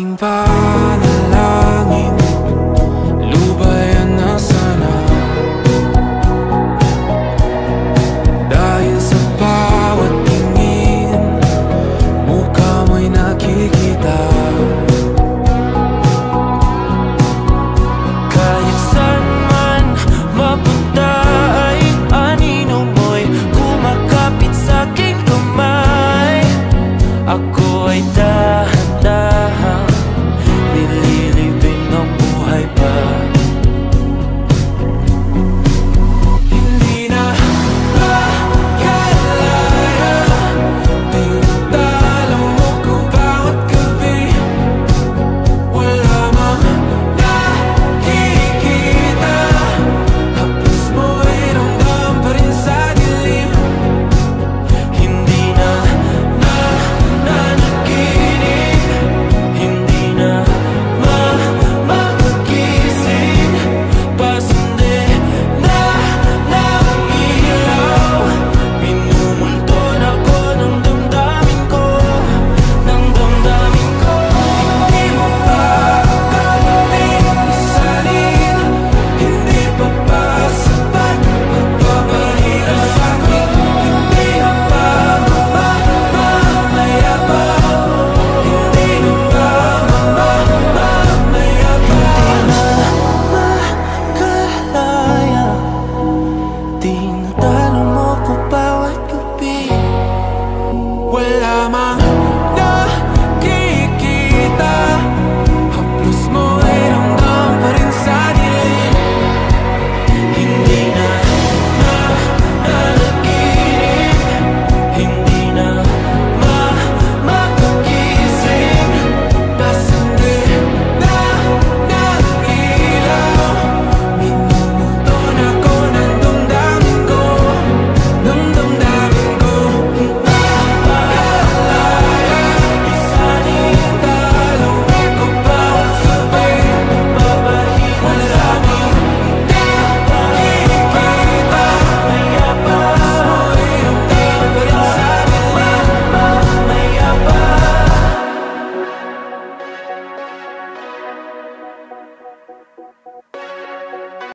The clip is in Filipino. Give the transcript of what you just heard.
tanging panalangin, lubayan na sana. Dahil sa bawat tingin, mukha mo'y nakikita. Kahit saan man mapunta ay anino mo'y kumakapit sa'king kamay. Ako ay dahan-dahang nililibing ang buhay pa. Hindi na makalaya, tinatalo mo ko bawat gabi. Wala mang nakikita, haplos mo'y ramdam pa rin sa dilim. Hindi na nanaginip, hindi na mapagising. Pasende na ng ilaw, minumulton ako ng damdamin ko, ng damdamin ko. Hindi mo pa kalating isalin, hindi pa ba sapat magpapahirap sa'kin? Hindi na ba mamayabang? Hindi na ba mamayabang? Makalaya, tinatalo mo ko bawat gabi. Wala mang